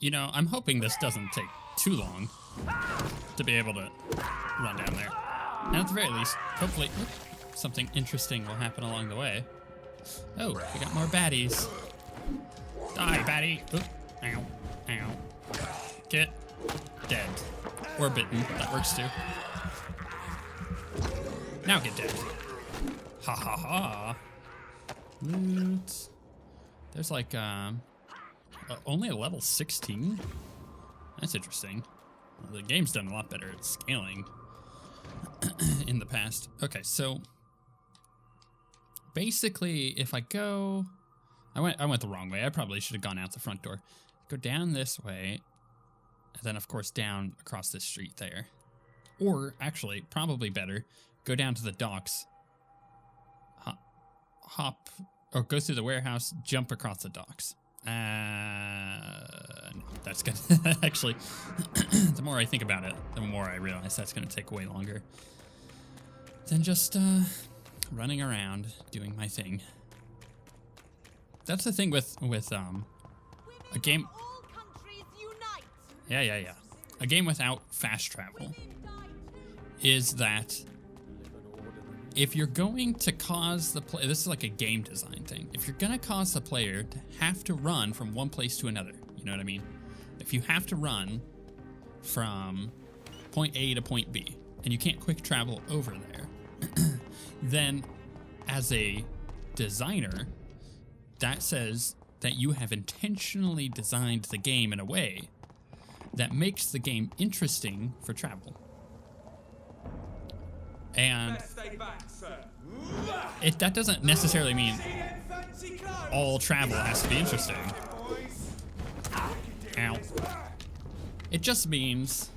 You know, I'm hoping this doesn't take too long to be able to run down there. And at the very least, hopefully, something interesting will happen along the way. Oh, we got more baddies. Die, baddie. Oop. Ow. Ow. Get dead. Or bitten. That works too. Now get dead. Ha ha ha. Loot. There's like, only a level 16? That's interesting. Well, the game's done a lot better at scaling in the past. Okay, so basically, if I go, I went the wrong way. I probably should have gone out the front door. Go down this way, and then of course down across this street there. Or actually, probably better, go down to the docks, hop, or go through the warehouse, jump across the docks. No, that's good. Actually, the more I think about it, the more I realize that's going to take way longer than just running around doing my thing. That's the thing with a game. Yeah. A game without fast travel is that if you're going to cause the player, this is like a game design thing. If you're going to cause the player to have to run from one place to another, you know what I mean? If you have to run from point A to point B and you can't quick travel over there, then as a designer, that says that you have intentionally designed the game in a way that makes the game interesting for travel. And that doesn't necessarily mean all travel has to be interesting. Ow. It just means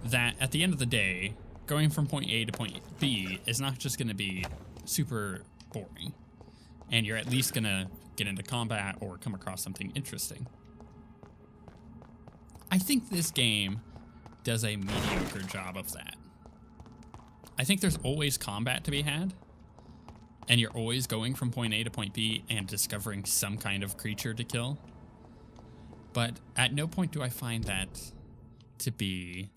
that at the end of the day, going from point A to point B is not just going to be super boring. And you're at least going to get into combat or come across something interesting. I think this game does a mediocre job of that. I think there's always combat to be had, and you're always going from point A to point B and discovering some kind of creature to kill. But at no point do I find that to be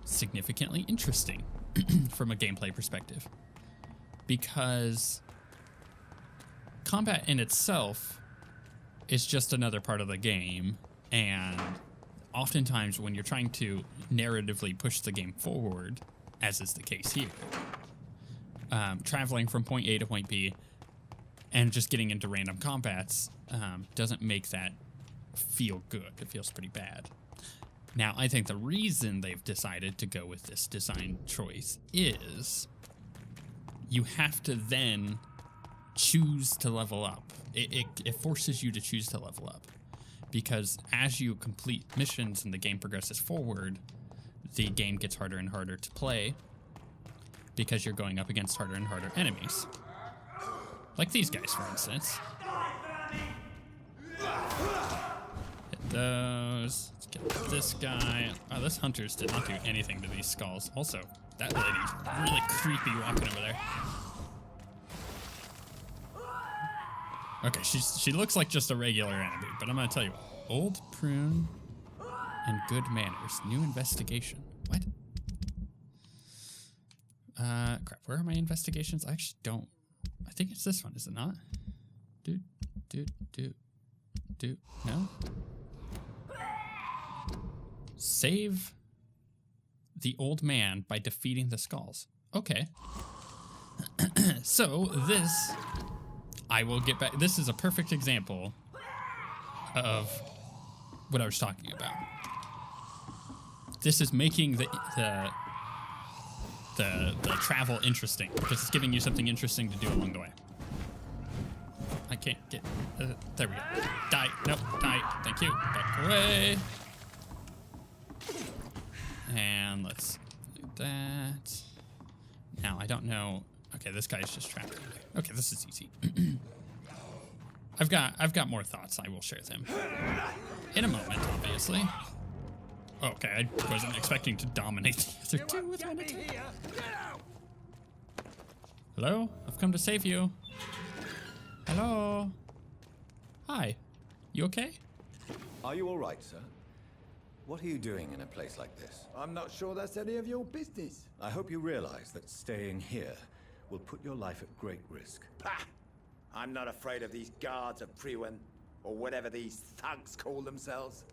significantly interesting from a gameplay perspective. Because combat in itself is just another part of the game, and oftentimes when you're trying to narratively push the game forward, as is the case here, traveling from point A to point B and just getting into random combats doesn't make that feel good. It feels pretty bad. Now, I think the reason they've decided to go with this design choice is you have to then choose to level up. It forces you to choose to level up, because as you complete missions and the game progresses forward, the game gets harder and harder to play because you're going up against harder and harder enemies. Like these guys, for instance. Hit those. Let's get this guy. Oh, this hunters did not do anything to these skulls. Also, that lady's really creepy walking over there. Okay, she looks like just a regular enemy, but I'm gonna tell you what. Old prune and good manners. New investigation. What? Crap. Where are my investigations? I actually don't. I think it's this one, is it not? No? Save the old man by defeating the skulls. Okay. So this, I will get back. This is a perfect example of what I was talking about. This is making the travel interesting, because it's giving you something interesting to do along the way. I can't get, there we go. Die, nope, die, thank you, back away. And let's do that. Now, I don't know, okay, this guy's just trapped. Okay, this is easy. I've got more thoughts, I will share them in a moment, obviously. Okay, I wasn't expecting to dominate the other two with one attack. Hello? I've come to save you. Hello? Hi. You okay? Are you all right, sir? What are you doing in a place like this? I'm not sure that's any of your business. I hope you realize that staying here will put your life at great risk. Pah! I'm not afraid of these guards of Priwen, or whatever these thugs call themselves.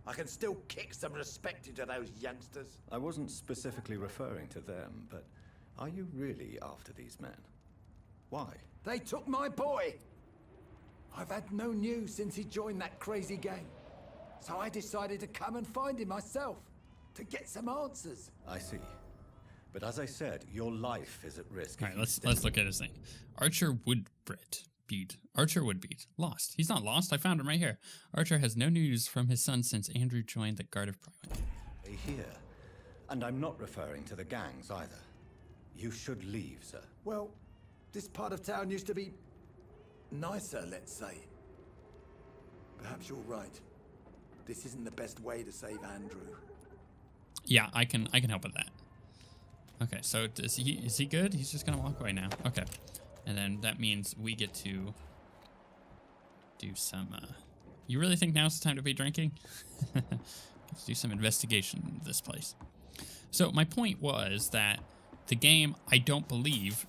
I can still kick some respect into those youngsters. I wasn't specifically referring to them, but are you really after these men? Why? They took my boy! I've had no news since he joined that crazy gang. So I decided to come and find him myself, to get some answers. I see. But as I said, your life is at risk. All right, let's look at his thing. Archer Woodbeat. Archer Woodbeat. Lost. He's not lost. I found him right here. Archer has no news from his son since Andrew joined the Guard of Priwen. Here. And I'm not referring to the gangs either. You should leave, sir. Well, this part of town used to be nicer, let's say. Perhaps you're right. This isn't the best way to save Andrew. Yeah, I can help with that. Okay, so is he good? He's just gonna walk away now. Okay, and then that means we get to do some. You really think now's the time to be drinking? Let's do some investigation in this place. So my point was that the game, I don't believe,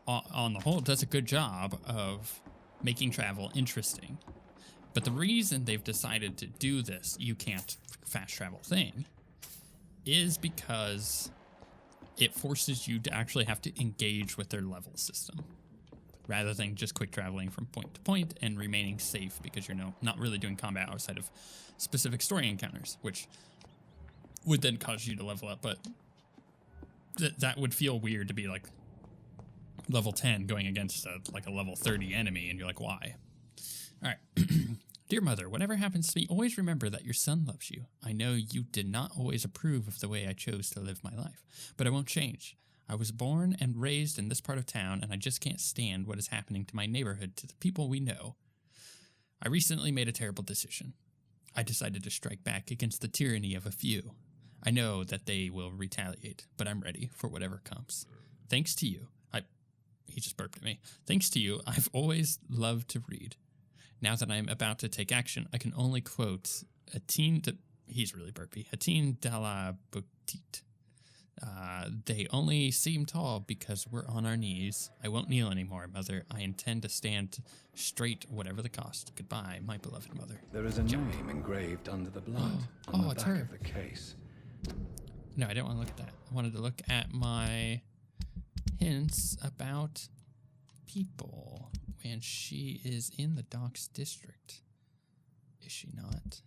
on the whole, does a good job of making travel interesting. But the reason they've decided to do this, you can't fast travel thing, is because it forces you to actually have to engage with their level system rather than just quick traveling from point to point and remaining safe because you're not really doing combat outside of specific story encounters, which would then cause you to level up. But that would feel weird to be like level 10 going against a level 30 enemy, and you're like, why? All right. Dear mother, whatever happens to me, always remember that your son loves you. I know you did not always approve of the way I chose to live my life, but I won't change. I was born and raised in this part of town, and I just can't stand what is happening to my neighborhood, to the people we know. I recently made a terrible decision. I decided to strike back against the tyranny of a few. I know that they will retaliate, but I'm ready for whatever comes. Thanks to you. He just burped at me. Thanks to you, I've always loved to read. Now that I'm about to take action, I can only quote he's really burpy. Hatin de la Boutique. They only seem tall because we're on our knees. I won't kneel anymore, mother. I intend to stand straight, whatever the cost. Goodbye, my beloved mother. There is a name engraved under the blood on the back of the case. No, I didn't want to look at that. I wanted to look at my hints about people when she is in the docks district. Is she not?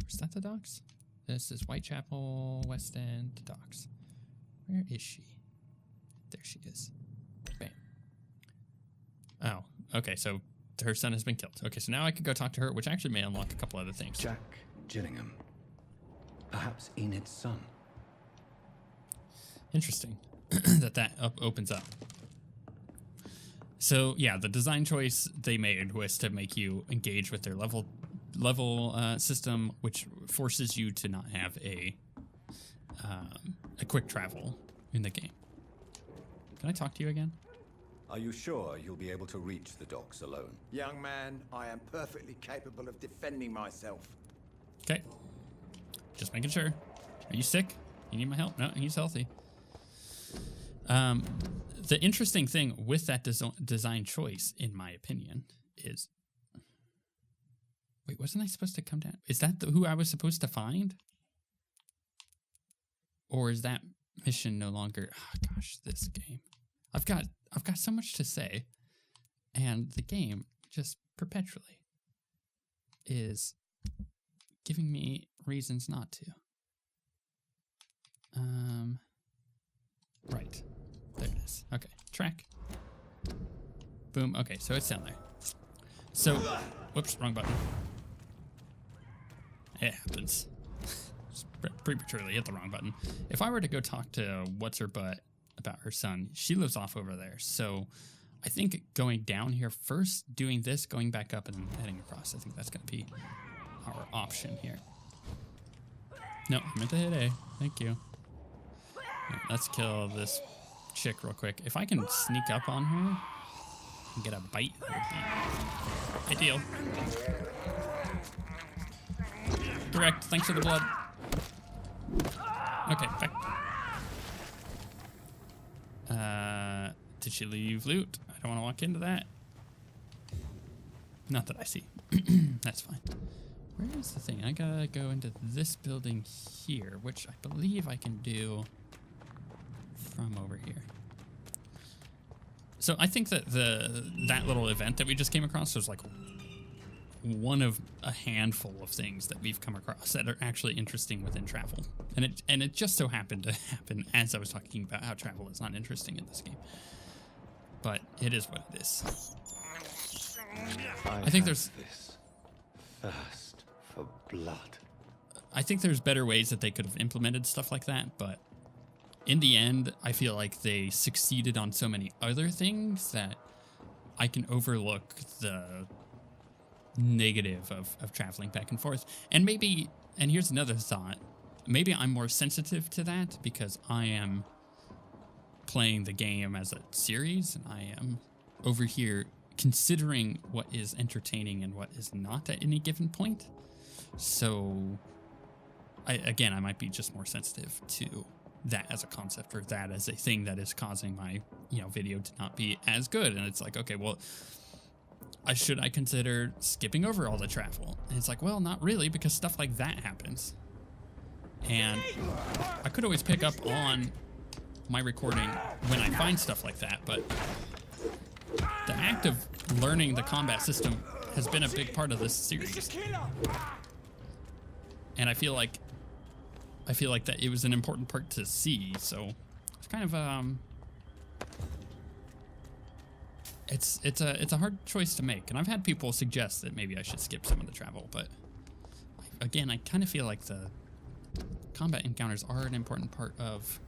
Is that the docks? This is Whitechapel, West End, docks. Where is she? There she is. Bam. Oh, okay, so her son has been killed. Okay, so now I could go talk to her, which actually may unlock a couple other things. Jack Gillingham. Perhaps Enid's son. Interesting that opens up. So yeah, the design choice they made was to make you engage with their level system, which forces you to not have a quick travel in the game. Can I talk to you again? Are you sure you'll be able to reach the docks alone? Young man, I am perfectly capable of defending myself. Okay. Just making sure. Are you sick? You need my help? No, he's healthy. The interesting thing with that design choice, in my opinion, is... Wait, wasn't I supposed to come down? Is that who I was supposed to find? Or is that mission no longer... Oh, gosh, this game. I've got so much to say, and the game just perpetually is giving me reasons not to. Right. There it is. Okay. Track. Boom. Okay, so it's down there. So, whoops, wrong button. It happens. Just prematurely hit the wrong button. If I were to go talk to what's-her-butt about her son, she lives off over there. So I think going down here first, doing this, going back up, and then heading across, I think that's going to be our option here. No, I meant to hit A. Thank you. Right, let's kill this chick real quick. If I can sneak up on her and get a bite, that would be ideal. Direct, thanks for the blood. Okay, back. Did she leave loot? I don't want to walk into that. Not that I see. That's fine. Where is the thing? I gotta go into this building here, which I believe I can do from over here. So I think that that little event that we just came across was like one of a handful of things that we've come across that are actually interesting within travel. And it just so happened to happen as I was talking about how travel is not interesting in this game. But it is what it is. I think there's this thirst for blood. I think there's better ways that they could have implemented stuff like that, but in the end, I feel like they succeeded on so many other things that I can overlook the negative of traveling back and forth. And maybe, and here's another thought, maybe I'm more sensitive to that because I am playing the game as a series, and I am over here considering what is entertaining and what is not at any given point. So, I might be just more sensitive to that as a concept, or that as a thing that is causing my, video to not be as good. And it's like, okay, well, should I consider skipping over all the travel? And it's like, well, not really, because stuff like that happens. And I could always pick up on my recording when I find stuff like that, but the act of learning the combat system has been a big part of this series. And I feel like that it was an important part to see, so it's kind of it's a hard choice to make. And I've had people suggest that maybe I should skip some of the travel, but again, I kind of feel like the combat encounters are an important part of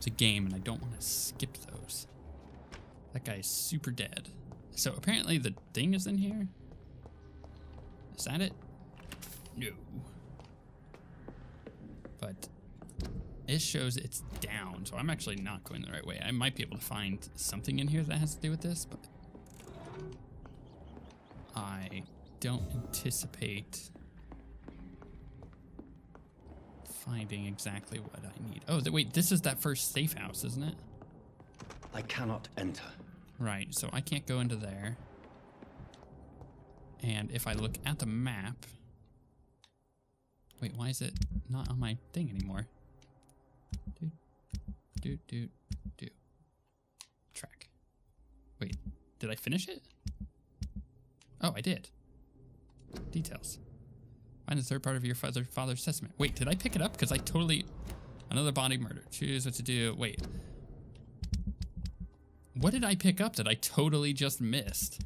the game, and I don't want to skip those. That guy is super dead. So apparently the thing is in here. Is that it? No. But it shows it's down, so I'm actually not going the right way. I might be able to find something in here that has to do with this, but I don't anticipate finding exactly what I need. Oh, wait, this is that first safe house, isn't it? I cannot enter. Right, so I can't go into there. And if I look at the map... Wait, why is it not on my thing anymore? Do. Track. Wait, did I finish it? Oh, I did. Details. Find the third part of your father's testament. Wait, did I pick it up? Because I totally... Another body murder. Choose what to do. Wait. What did I pick up that I totally just missed?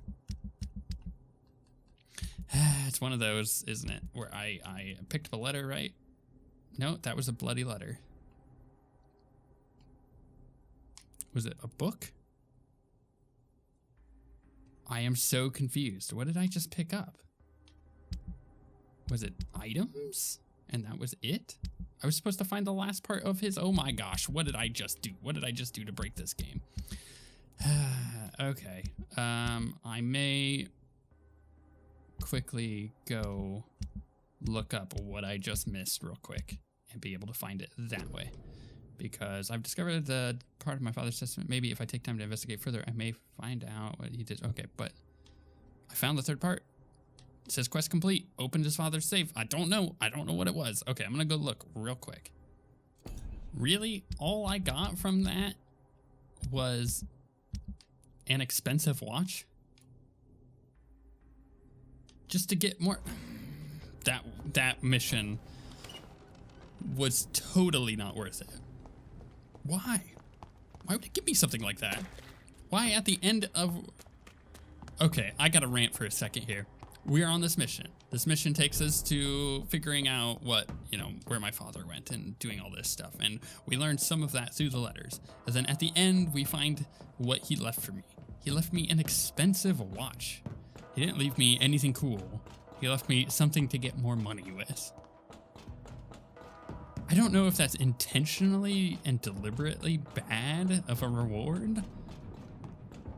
It's one of those, isn't it? Where I picked up a letter, right? No, that was a bloody letter. Was it a book? I am so confused. What did I just pick up? Was it items? And that was it? I was supposed to find the last part of his... Oh my gosh, what did I just do? What did I just do to break this game? Okay. I may quickly go look up what I just missed real quick and be able to find it that way. Because I've discovered the part of my father's testament. Maybe if I take time to investigate further, I may find out what he did. Okay, but I found the third part. It says quest complete. Opened his father's safe. I don't know what it was. Okay, I'm going to go look real quick. Really? All I got from that was an expensive watch? Just to get more... That mission was totally not worth it. Why? Why would it give me something like that? Why at the end of... Okay, I gotta rant for a second here. We are on this mission. This mission takes us to figuring out what, where my father went and doing all this stuff. And we learned some of that through the letters. And then at the end, we find what he left for me. He left me an expensive watch. He didn't leave me anything cool. He left me something to get more money with. I don't know if that's intentionally and deliberately bad of a reward,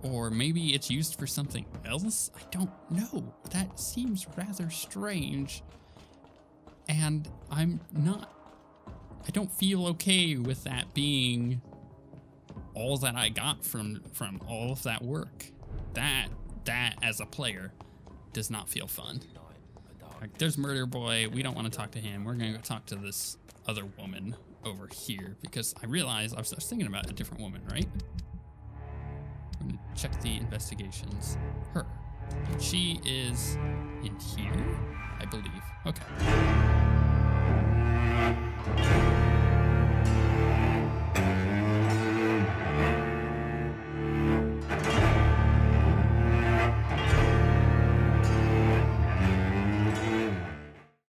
or maybe it's used for something else. I don't know. That seems rather strange. And I don't feel okay with that being all that I got from all of that work. That as a player does not feel fun. Like, there's Murder Boy. We don't want to talk to him. We're gonna go talk to this other woman over here, because I realized I was thinking about a different woman, right? I'm gonna check the investigations. Her. And she is in here, I believe. Okay.